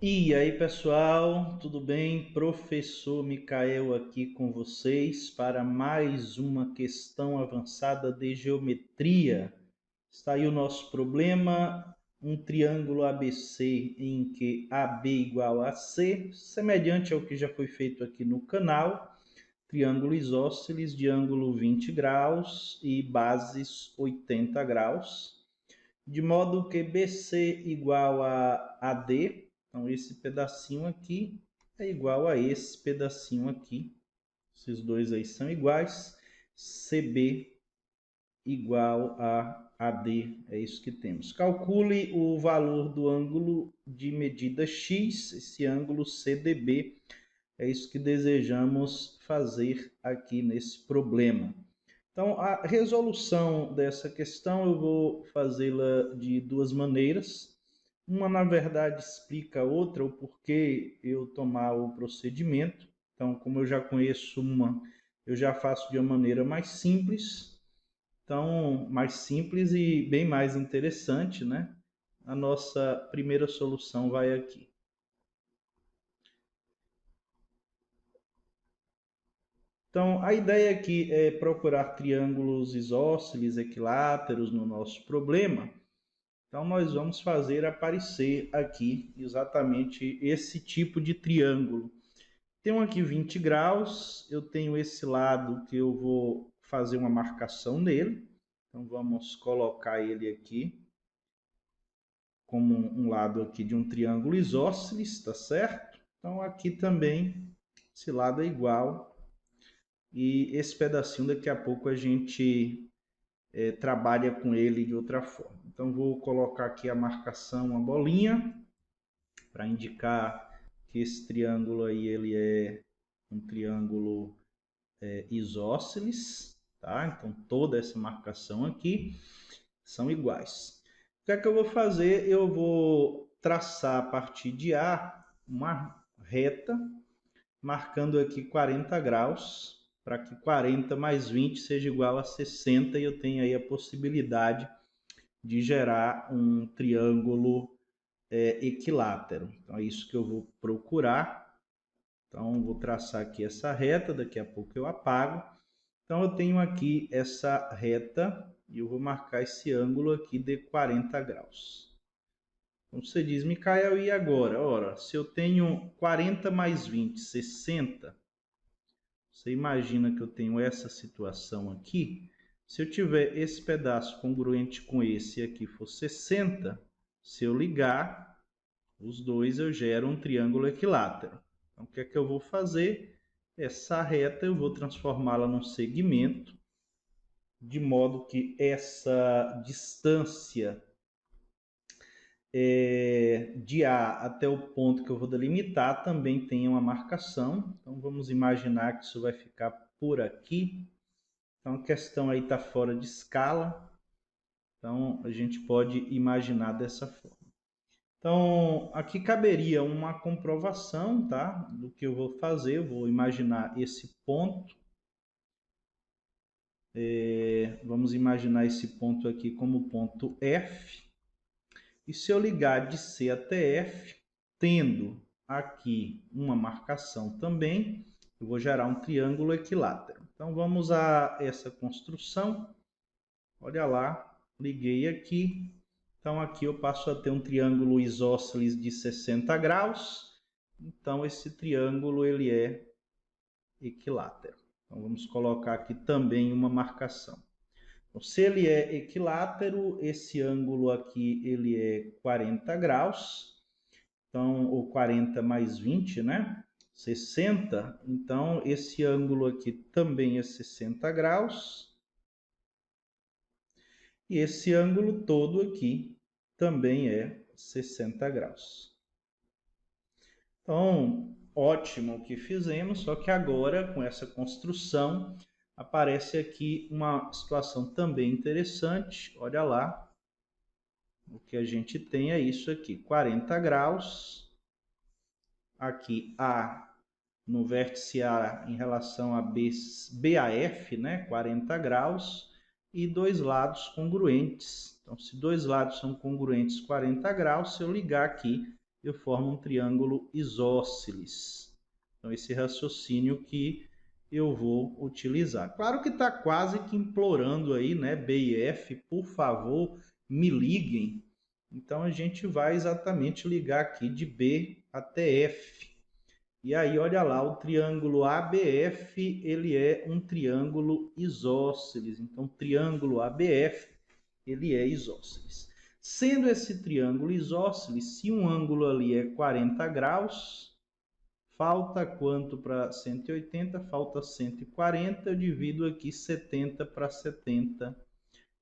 E aí, pessoal, tudo bem? Professor Micael aqui com vocês para mais uma questão avançada de geometria. Está aí o nosso problema, um triângulo ABC em que AB igual a C, semelhante ao que já foi feito aqui no canal, triângulo isósceles de ângulo 20 graus e bases 80 graus, de modo que BC igual a AD. Então, esse pedacinho aqui é igual a esse pedacinho aqui. Esses dois aí são iguais. CB igual a AD. É isso que temos. Calcule o valor do ângulo de medida X, esse ângulo CDB. É isso que desejamos fazer aqui nesse problema. Então, a resolução dessa questão eu vou fazê-la de duas maneiras. Uma, na verdade, explica a outra, o porquê eu tomar o procedimento. Então, como eu já conheço uma, eu já faço de uma maneira mais simples. Então, mais simples e bem mais interessante, né? A nossa primeira solução vai aqui. Então, a ideia aqui é procurar triângulos isósceles equiláteros no nosso problema. Então, nós vamos fazer aparecer aqui exatamente esse tipo de triângulo. Tenho aqui 20 graus, eu tenho esse lado que eu vou fazer uma marcação nele. Então, vamos colocar ele aqui como um lado aqui de um triângulo isósceles, tá certo? Então, aqui também, esse lado é igual. E esse pedacinho daqui a pouco a gente trabalha com ele de outra forma. Então, vou colocar aqui a marcação, uma bolinha, para indicar que esse triângulo aí ele é um triângulo isósceles, tá? Então, toda essa marcação aqui são iguais. O que é que eu vou fazer? Eu vou traçar a partir de A uma reta, marcando aqui 40 graus, para que 40 mais 20 seja igual a 60 e eu tenho aí a possibilidade de gerar um triângulo equilátero. Então é isso que eu vou procurar. Então vou traçar aqui essa reta, daqui a pouco eu apago. Então eu tenho aqui essa reta e eu vou marcar esse ângulo aqui de 40 graus. Então você diz, Micael, e agora? Ora, se eu tenho 40 mais 20, 60, você imagina que eu tenho essa situação aqui. Se eu tiver esse pedaço congruente com esse aqui for 60, se eu ligar os dois, eu gero um triângulo equilátero. Então, o que é que eu vou fazer? Essa reta eu vou transformá-la num segmento, de modo que essa distância de A até o ponto que eu vou delimitar também tem uma marcação. Então, vamos imaginar que isso vai ficar por aqui. Então, a questão aí está fora de escala. Então, a gente pode imaginar dessa forma. Então, aqui caberia uma comprovação, tá? Do que eu vou fazer. Eu vou imaginar esse ponto. Vamos imaginar esse ponto aqui como ponto F. E se eu ligar de C até F, tendo aqui uma marcação também, eu vou gerar um triângulo equilátero. Então, vamos a essa construção. Olha lá, liguei aqui. Então, aqui eu passo a ter um triângulo isósceles de 60 graus. Então, esse triângulo ele é equilátero. Então, vamos colocar aqui também uma marcação. Então, se ele é equilátero, esse ângulo aqui ele é 40 graus. Então, ou 40 mais 20, né? 60. Então, esse ângulo aqui também é 60 graus. E esse ângulo todo aqui também é 60 graus. Então, ótimo o que fizemos, só que agora, com essa construção, aparece aqui uma situação também interessante. Olha lá, o que a gente tem é isso aqui, 40 graus. Aqui A no vértice A em relação a BAF, né, 40 graus, e dois lados congruentes. Então, se dois lados são congruentes 40 graus, se eu ligar aqui, eu formo um triângulo isósceles. Então, esse raciocínio que eu vou utilizar. Claro que está quase que implorando aí, né? B e F, por favor, me liguem. Então, a gente vai exatamente ligar aqui de B até F. E aí, olha lá, o triângulo ABF, ele é um triângulo isósceles. Então, o triângulo ABF, ele é isósceles. Sendo esse triângulo isósceles, se um ângulo ali é 40 graus, falta quanto para 180? Falta 140, eu divido aqui 70 para 70.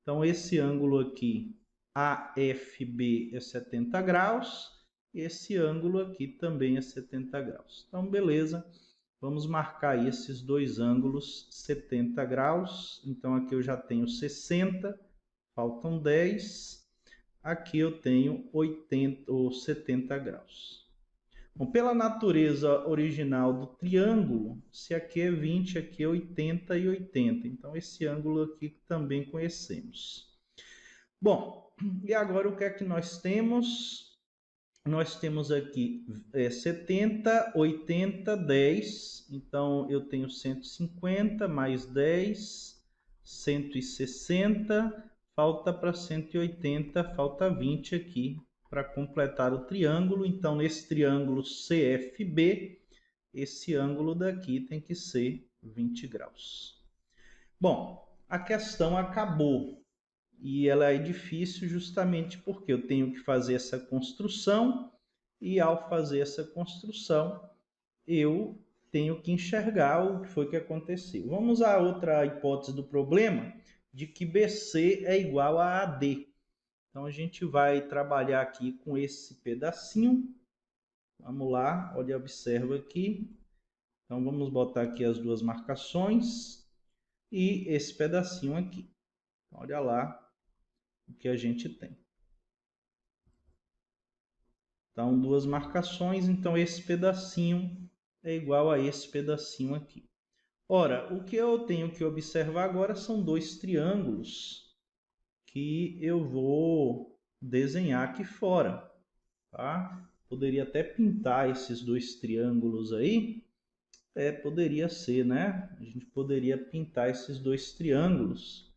Então, esse ângulo aqui, AFB, é 70 graus. Esse ângulo aqui também é 70 graus. Então, beleza. Vamos marcar aí esses dois ângulos 70 graus. Então, aqui eu já tenho 60, faltam 10. Aqui eu tenho 80 ou 70 graus. Bom, pela natureza original do triângulo, se aqui é 20, aqui é 80 e 80. Então, esse ângulo aqui também conhecemos. Bom, e agora o que é que nós temos? Nós temos aqui 70, 80, 10. Então, eu tenho 150 mais 10, 160. Falta para 180, falta 20 aqui para completar o triângulo. Então, nesse triângulo CFB, esse ângulo daqui tem que ser 20 graus. Bom, a questão acabou. E ela é difícil justamente porque eu tenho que fazer essa construção e ao fazer essa construção eu tenho que enxergar o que foi que aconteceu. Vamos à outra hipótese do problema, de que BC é igual a AD. Então a gente vai trabalhar aqui com esse pedacinho. Vamos lá, olha, observa aqui. Então vamos botar aqui as duas marcações e esse pedacinho aqui. Olha lá o que a gente tem. Então, duas marcações, então esse pedacinho é igual a esse pedacinho aqui. Ora, o que eu tenho que observar agora são dois triângulos que eu vou desenhar aqui fora, tá? Poderia até pintar esses dois triângulos aí. Poderia ser, né? A gente poderia pintar esses dois triângulos.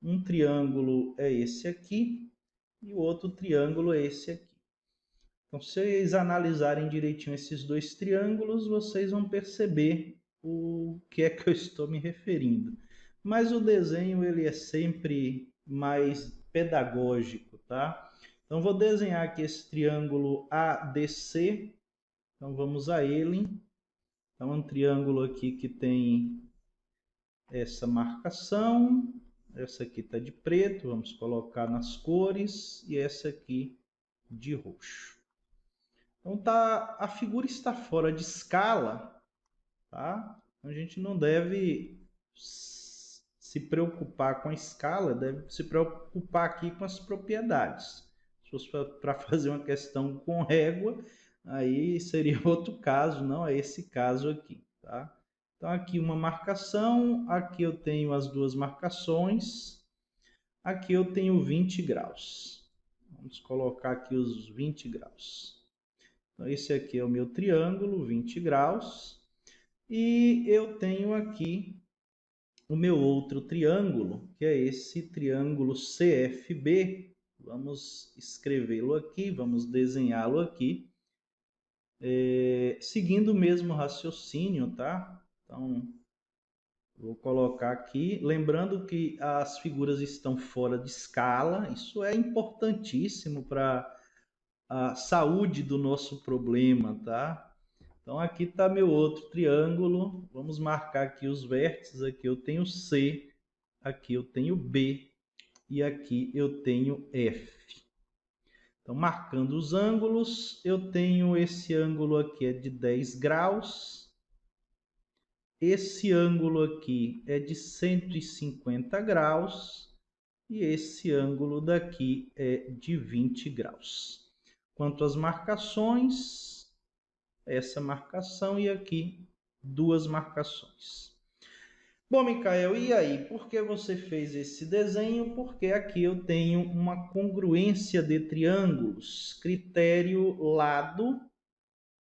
Um triângulo é esse aqui e o outro triângulo é esse aqui. Então, se vocês analisarem direitinho esses dois triângulos, vocês vão perceber o que é que eu estou me referindo. Mas o desenho ele é sempre mais pedagógico, tá? Então, vou desenhar aqui esse triângulo ADC. Então, vamos a ele. Então, é um triângulo aqui que tem essa marcação. Essa aqui está de preto, vamos colocar nas cores. E essa aqui de roxo. Então, a figura está fora de escala, tá? A gente não deve se preocupar com a escala, deve se preocupar aqui com as propriedades. Se fosse para fazer uma questão com régua, aí seria outro caso, não é esse caso aqui, tá? Então, aqui uma marcação, aqui eu tenho as duas marcações, aqui eu tenho 20 graus. Vamos colocar aqui os 20 graus. Então, esse aqui é o meu triângulo, 20 graus. E eu tenho aqui o meu outro triângulo, que é esse triângulo CFB. Vamos escrevê-lo aqui, vamos desenhá-lo aqui. Seguindo o mesmo raciocínio, tá? Então, vou colocar aqui. Lembrando que as figuras estão fora de escala. Isso é importantíssimo para a saúde do nosso problema, tá? Então, aqui está meu outro triângulo. Vamos marcar aqui os vértices. Aqui eu tenho C, aqui eu tenho B e aqui eu tenho F. Então, marcando os ângulos, eu tenho esse ângulo aqui é de 10 graus. Esse ângulo aqui é de 150 graus. E esse ângulo daqui é de 20 graus. Quanto às marcações, essa marcação e aqui duas marcações. Bom, Micael, e aí? Por que você fez esse desenho? Porque aqui eu tenho uma congruência de triângulos. Critério lado,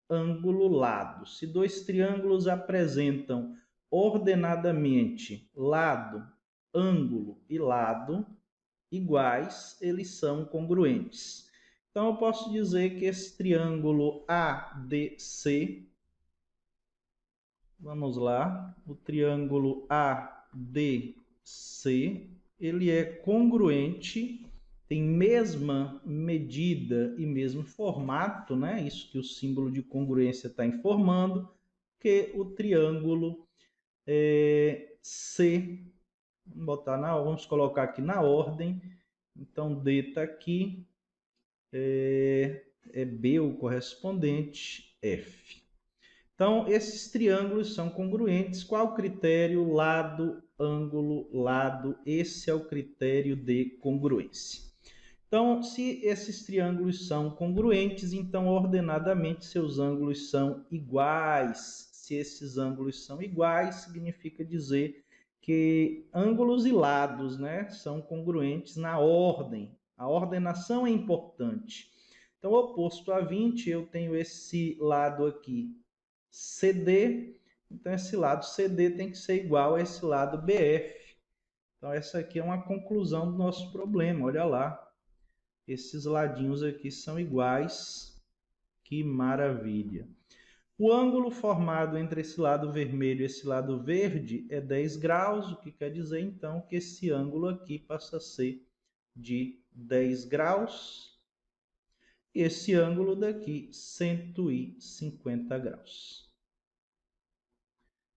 ângulo, lado. Se dois triângulos apresentam ordenadamente lado, ângulo e lado iguais, eles são congruentes. Então, eu posso dizer que esse triângulo ADC, vamos lá, o triângulo ADC, ele é congruente, tem mesma medida e mesmo formato, né? Isso que o símbolo de congruência está informando, que o triângulo C. Vamos colocar aqui na ordem. Então, D está aqui, é B o correspondente, F. Então, esses triângulos são congruentes. Qual o critério? Lado, ângulo, lado. Esse é o critério de congruência. Então, se esses triângulos são congruentes, então ordenadamente seus ângulos são iguais. Se esses ângulos são iguais, significa dizer que ângulos e lados, né, são congruentes na ordem. A ordenação é importante. Então, oposto a 20, eu tenho esse lado aqui, CD. Então, esse lado CD tem que ser igual a esse lado BF. Então, essa aqui é uma conclusão do nosso problema. Olha lá. Esses ladinhos aqui são iguais. Que maravilha. O ângulo formado entre esse lado vermelho e esse lado verde é 10 graus, o que quer dizer, então, que esse ângulo aqui passa a ser de 10 graus. E esse ângulo daqui, 150 graus.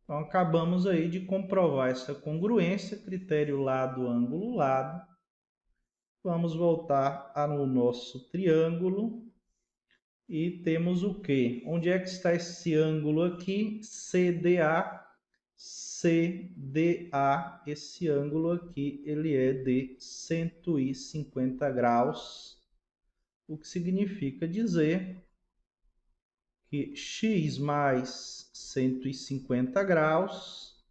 Então, acabamos aí de comprovar essa congruência, critério lado, ângulo, lado. Vamos voltar ao nosso triângulo. E temos o quê? Onde é que está esse ângulo aqui? CDA. CDA, esse ângulo aqui, ele é de 150 graus, o que significa dizer que x mais 150 graus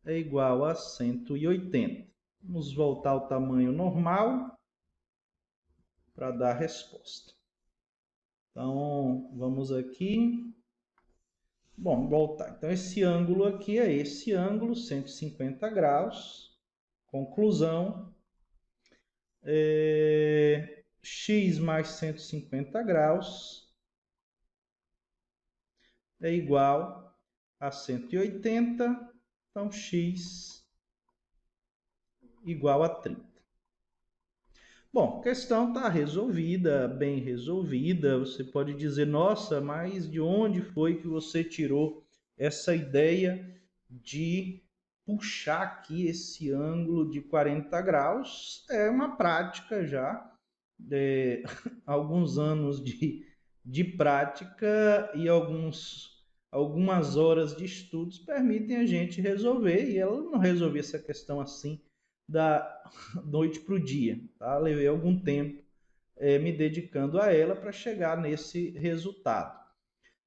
é igual a 180. Vamos voltar ao tamanho normal para dar a resposta. Então, vamos aqui. Bom, voltar. Então, esse ângulo aqui é esse ângulo, 150 graus. Conclusão. X mais 150 graus é igual a 180. Então, x igual a 30. Bom, a questão está resolvida, bem resolvida. Você pode dizer, nossa, mas de onde foi que você tirou essa ideia de puxar aqui esse ângulo de 40 graus? É uma prática já, alguns anos de prática e algumas horas de estudos permitem a gente resolver, e ela não resolveu essa questão assim da noite para o dia, tá? Levei algum tempo me dedicando a ela para chegar nesse resultado.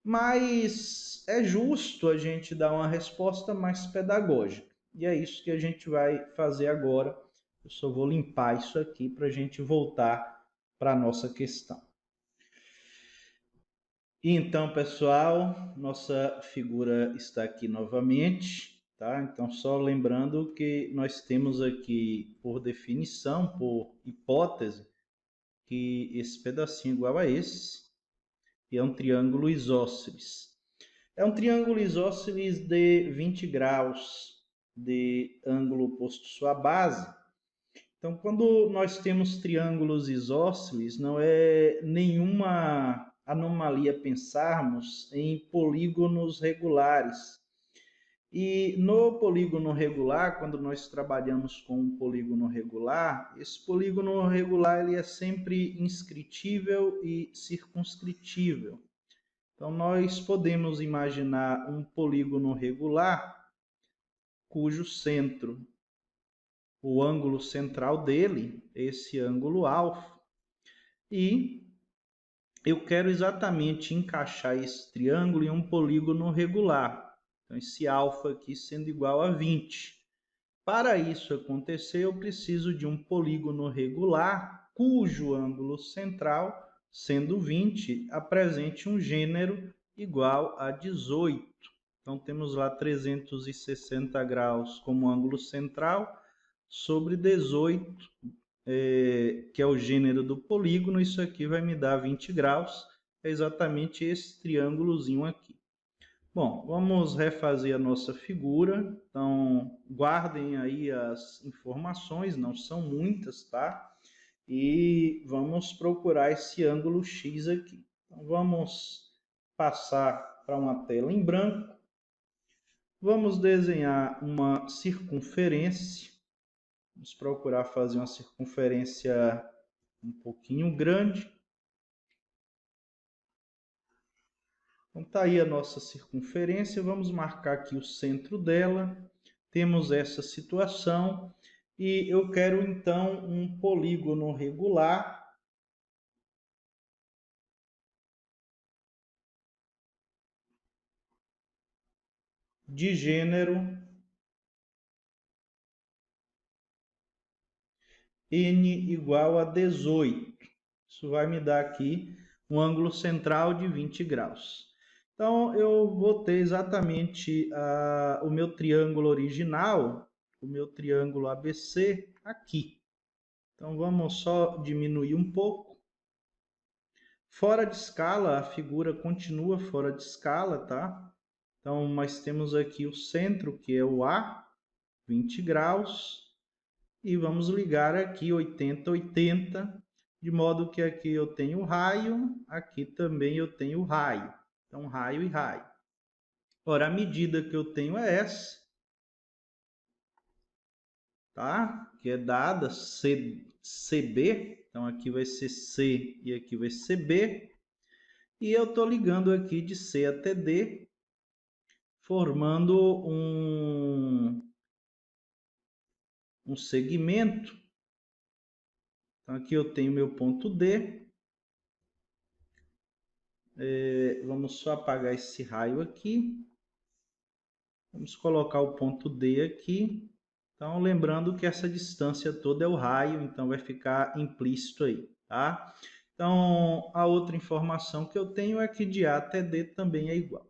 Mas é justo a gente dar uma resposta mais pedagógica. E é isso que a gente vai fazer agora. Eu só vou limpar isso aqui para a gente voltar para a nossa questão. Então, pessoal, nossa figura está aqui novamente. Tá? Então, só lembrando que nós temos aqui, por definição, por hipótese, que esse pedacinho igual a esse, e é um triângulo isósceles. É um triângulo isósceles de 20 graus de ângulo oposto à sua base. Então, quando nós temos triângulos isósceles, não é nenhuma anomalia pensarmos em polígonos regulares. E no polígono regular, quando nós trabalhamos com um polígono regular, esse polígono regular ele é sempre inscritível e circunscritível. Então, nós podemos imaginar um polígono regular cujo centro, o ângulo central dele, esse ângulo alfa, e eu quero exatamente encaixar esse triângulo em um polígono regular. Então, esse alfa aqui sendo igual a 20. Para isso acontecer, eu preciso de um polígono regular, cujo ângulo central, sendo 20, apresente um gênero igual a 18. Então, temos lá 360 graus como ângulo central, sobre 18, que é o gênero do polígono. Isso aqui vai me dar 20 graus, é exatamente esse triângulozinho aqui. Bom, vamos refazer a nossa figura. Então, guardem aí as informações, não são muitas, tá? E vamos procurar esse ângulo X aqui. Então, vamos passar para uma tela em branco. Vamos desenhar uma circunferência. Vamos procurar fazer uma circunferência um pouquinho grande. Então, tá aí a nossa circunferência. Vamos marcar aqui o centro dela. Temos essa situação. E eu quero, então, um polígono regular de gênero n igual a 18. Isso vai me dar aqui um ângulo central de 20 graus. Então, eu vou ter exatamente o meu triângulo original, o meu triângulo ABC, aqui. Então, vamos só diminuir um pouco. Fora de escala, a figura continua fora de escala, tá? Então, nós temos aqui o centro, que é o A, 20 graus. E vamos ligar aqui 80, 80, de modo que aqui eu tenho raio, aqui também eu tenho raio. Então, raio e raio. Ora, a medida que eu tenho é essa, tá? Que é dada CB. Então, aqui vai ser C e aqui vai ser B. E eu estou ligando aqui de C até D, formando um segmento. Então, aqui eu tenho meu ponto D. Vamos só apagar esse raio aqui. Vamos colocar o ponto D aqui. Então, lembrando que essa distância toda é o raio, então vai ficar implícito aí, tá? Então, a outra informação que eu tenho é que de A até D também é igual.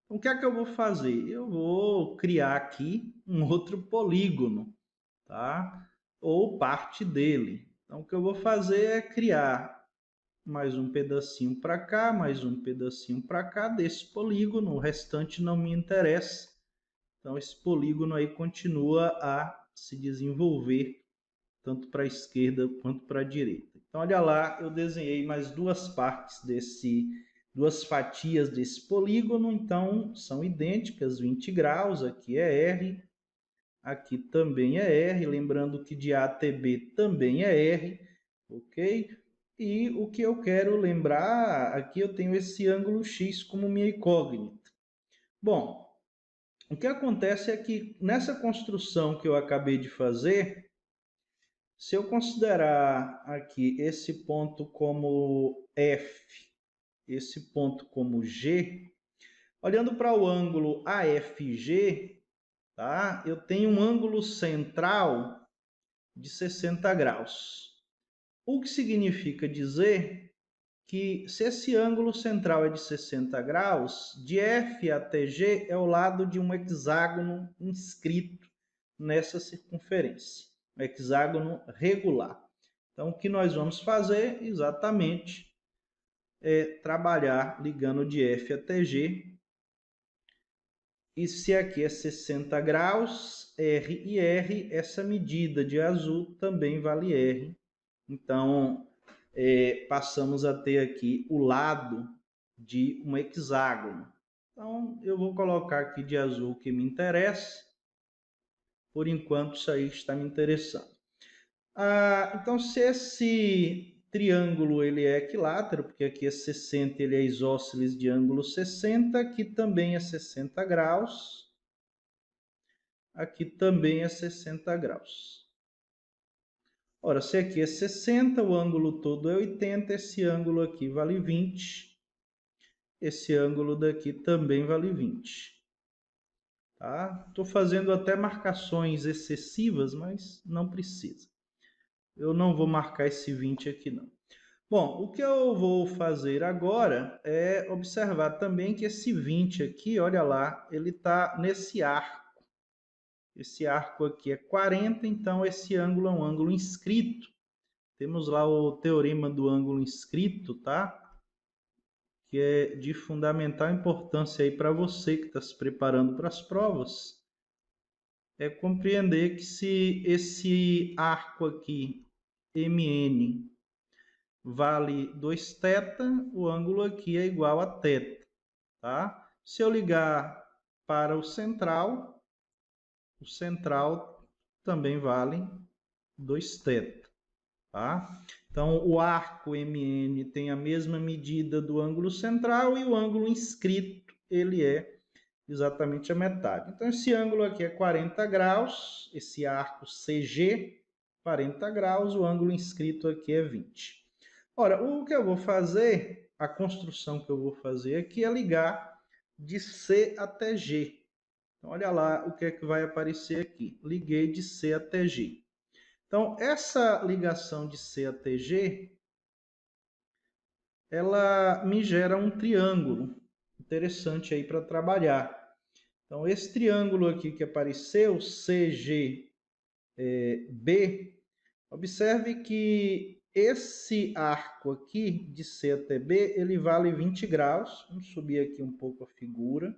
Então, o que é que eu vou fazer? Eu vou criar aqui um outro polígono, tá? Ou parte dele. Então, o que eu vou fazer é criar mais um pedacinho para cá, mais um pedacinho para cá desse polígono, o restante não me interessa. Então, esse polígono aí continua a se desenvolver, tanto para a esquerda quanto para a direita. Então, olha lá, eu desenhei mais duas partes duas fatias desse polígono, então são idênticas, 20 graus, aqui é R, aqui também é R, lembrando que de A até B também é R, ok? E o que eu quero lembrar, aqui eu tenho esse ângulo X como minha incógnita. Bom, o que acontece é que nessa construção que eu acabei de fazer, se eu considerar aqui esse ponto como F, esse ponto como G, olhando para o ângulo AFG, tá? Eu tenho um ângulo central de 60 graus. O que significa dizer que se esse ângulo central é de 60 graus, de F até G é o lado de um hexágono inscrito nessa circunferência, um hexágono regular. Então, o que nós vamos fazer exatamente é trabalhar ligando de F até G. E se aqui é 60 graus, R e R, essa medida de azul também vale R. Então, passamos a ter aqui o lado de um hexágono. Então, eu vou colocar aqui de azul o que me interessa. Por enquanto, isso aí está me interessando. Então, se esse triângulo ele é equilátero, porque aqui é 60, ele é isósceles de ângulo 60, aqui também é 60 graus, aqui também é 60 graus. Ora, se aqui é 60, o ângulo todo é 80, esse ângulo aqui vale 20, esse ângulo daqui também vale 20. tá? Estou fazendo até marcações excessivas, mas não precisa. Eu não vou marcar esse 20 aqui, não. Bom, o que eu vou fazer agora é observar também que esse 20 aqui, olha lá, ele está nesse arco. Esse arco aqui é 40, então esse ângulo é um ângulo inscrito. Temos lá o teorema do ângulo inscrito, tá? Que é de fundamental importância aí para você que está se preparando para as provas. É compreender que se esse arco aqui, MN, vale 2θ, o ângulo aqui é igual a θ, tá? Se eu ligar para o central também vale 2θ, tá? Então, o arco MN tem a mesma medida do ângulo central e o ângulo inscrito, ele é exatamente a metade. Então, esse ângulo aqui é 40 graus, esse arco CG, 40 graus, o ângulo inscrito aqui é 20. Ora, o que eu vou fazer, a construção que eu vou fazer aqui é ligar de C até G. Então, olha lá o que é que vai aparecer aqui. Liguei de C até G. Então, essa ligação de C até G, ela me gera um triângulo interessante aí para trabalhar. Então, esse triângulo aqui que apareceu, CGB, observe que esse arco aqui, de C até B, ele vale 20 graus. Vamos subir aqui um pouco a figura.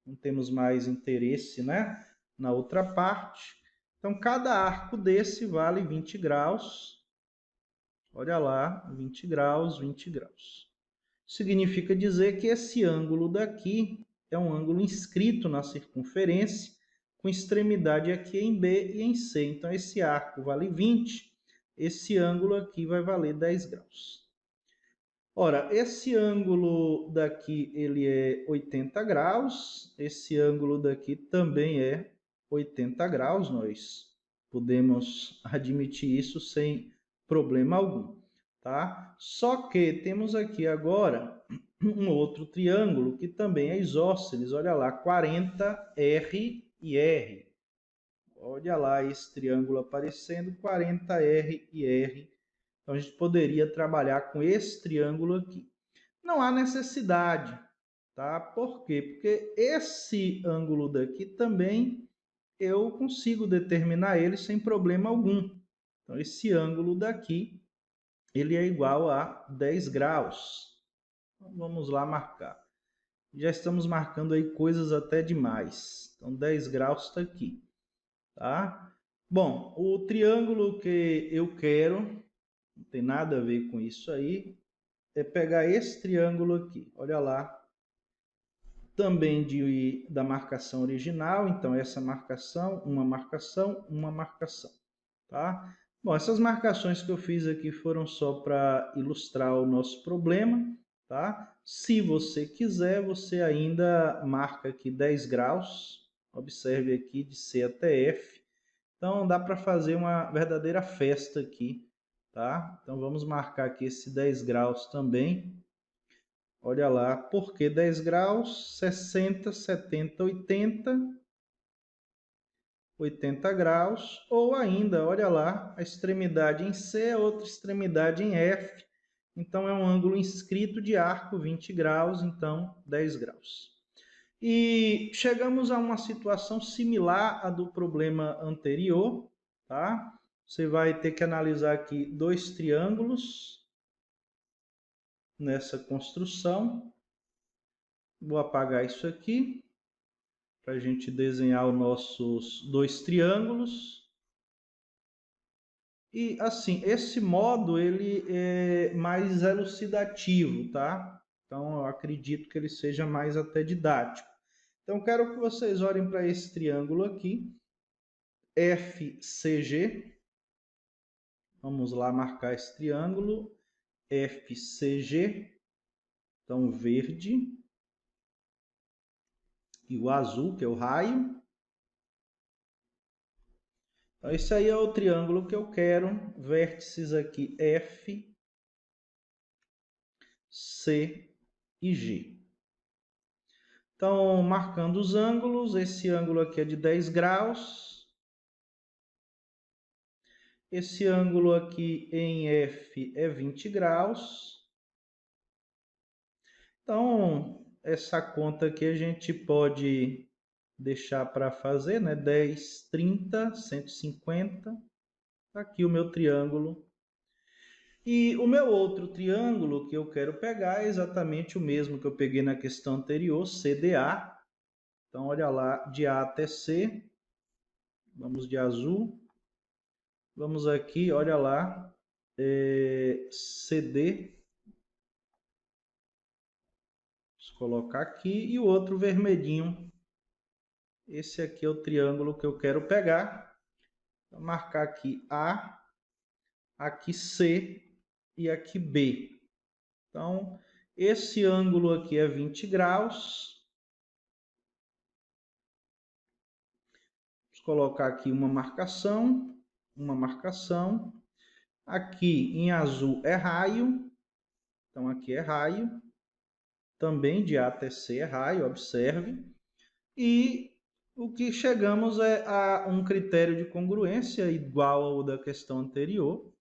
Não temos mais interesse, né, na outra parte. Então, cada arco desse vale 20 graus. Olha lá, 20 graus, 20 graus. Significa dizer que esse ângulo daqui é um ângulo inscrito na circunferência, com extremidade aqui em B e em C. Então, esse arco vale 20, esse ângulo aqui vai valer 10 graus. Ora, esse ângulo daqui ele é 80 graus, esse ângulo daqui também é 80 graus, nós podemos admitir isso sem problema algum, tá? Só que temos aqui agora um outro triângulo que também é isósceles, olha lá, 40 R e R. Olha lá esse triângulo aparecendo, 40 R e R. Então, a gente poderia trabalhar com esse triângulo aqui. Não há necessidade, tá? Por quê? Porque esse ângulo daqui também eu consigo determinar ele sem problema algum. Então, esse ângulo daqui, ele é igual a 10 graus. Então, vamos lá marcar. Já estamos marcando aí coisas até demais. Então, 10 graus está aqui, tá? Bom, o triângulo que eu quero, não tem nada a ver com isso aí, é pegar esse triângulo aqui, olha lá, também da marcação original, então essa marcação, uma marcação, tá? Bom, essas marcações que eu fiz aqui foram só para ilustrar o nosso problema, tá? Se você quiser, você ainda marca aqui 10 graus, observe aqui de C até F, então dá para fazer uma verdadeira festa aqui, tá? Então vamos marcar aqui esse 10 graus também. Olha lá, por que 10 graus? 60, 70, 80, 80 graus. Ou ainda, olha lá, a extremidade em C, a outra extremidade em F. Então, é um ângulo inscrito de arco 20 graus, então 10 graus. E chegamos a uma situação similar à do problema anterior, tá? Você vai ter que analisar aqui dois triângulos nessa construção. Vou apagar isso aqui para a gente desenhar os nossos dois triângulos. E assim, esse modo ele é mais elucidativo, tá? Então eu acredito que ele seja mais até didático. Então quero que vocês olhem para esse triângulo aqui, FCG. Vamos lá marcar esse triângulo, FCG. Então verde e o azul, que é o raio. Então, esse aí é o triângulo que eu quero, vértices aqui F, C e G. Então, marcando os ângulos, esse ângulo aqui é de 10 graus. Esse ângulo aqui em F é 20 graus. Então, essa conta aqui a gente pode deixar para fazer, né? 10, 30, 150. Aqui o meu triângulo. E o meu outro triângulo que eu quero pegar é exatamente o mesmo que eu peguei na questão anterior, CDA. Então, olha lá, de A até C. Vamos de azul. Vamos aqui, olha lá, CD. Vou colocar aqui. E o outro vermelhinho. Esse aqui é o triângulo que eu quero pegar. Vou marcar aqui A, aqui C e aqui B. Então, esse ângulo aqui é 20 graus. Vamos colocar aqui uma marcação. Aqui em azul é raio. Então, aqui é raio. Também de A até C é raio, observe. E o que chegamos é a um critério de congruência igual ao da questão anterior.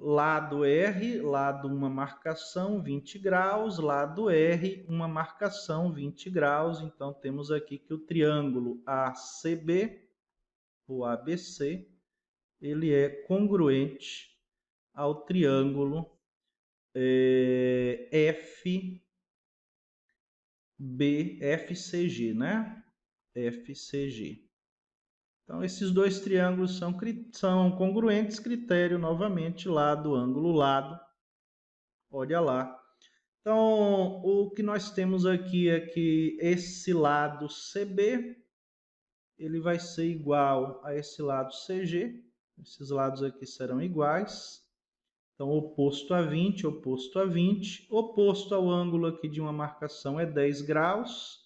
Lado R, lado uma marcação 20 graus, lado R, uma marcação 20 graus. Então, temos aqui que o triângulo ACB, ou ABC, ele é congruente ao triângulo FCG, né? FCG. Então, esses dois triângulos são congruentes, critério novamente, lado, ângulo, lado. Olha lá. Então, o que nós temos aqui é que esse lado CB, ele vai ser igual a esse lado CG. Esses lados aqui serão iguais. Então, oposto a 20, oposto a 20. Oposto ao ângulo aqui de uma marcação é 10 graus.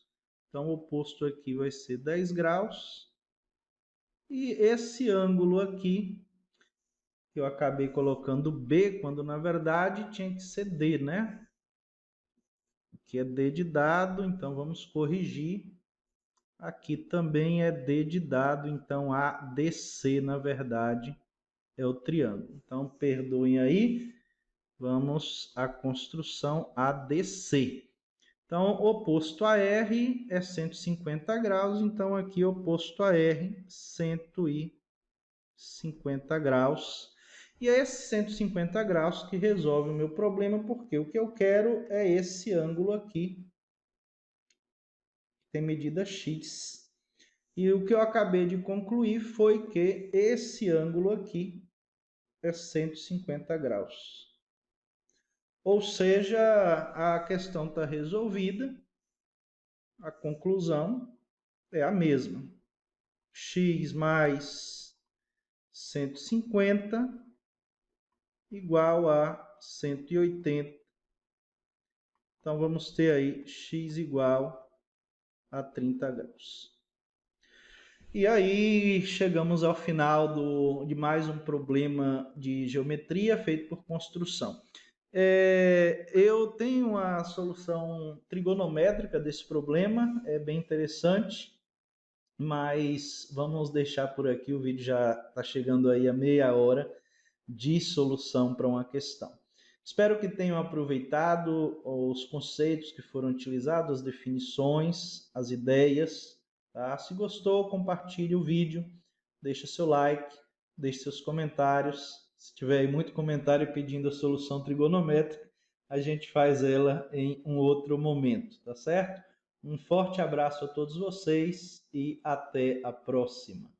Então, o oposto aqui vai ser 10 graus. E esse ângulo aqui, que eu acabei colocando B, quando na verdade tinha que ser D, né? Aqui é D de dado, então vamos corrigir. Aqui também é D de dado, então ADC, na verdade, é o triângulo. Então, perdoem aí, vamos à construção ADC. Então, oposto a R é 150 graus, então aqui oposto a R, 150 graus. E é esse 150 graus que resolve o meu problema, porque o que eu quero é esse ângulo aqui, que tem medida X. E o que eu acabei de concluir foi que esse ângulo aqui é 150 graus. Ou seja, a questão está resolvida, a conclusão é a mesma. X mais 150 igual a 180. Então, vamos ter aí x igual a 30 graus. E aí, chegamos ao final de mais um problema de geometria feito por construção. Eu tenho a solução trigonométrica desse problema, é bem interessante, mas vamos deixar por aqui, o vídeo já está chegando aí a meia hora de solução para uma questão. Espero que tenham aproveitado os conceitos que foram utilizados, as definições, as ideias. Tá? Se gostou, compartilhe o vídeo, deixe seu like, deixe seus comentários. Se tiver aí muito comentário pedindo a solução trigonométrica, a gente faz ela em um outro momento, tá certo? Um forte abraço a todos vocês e até a próxima.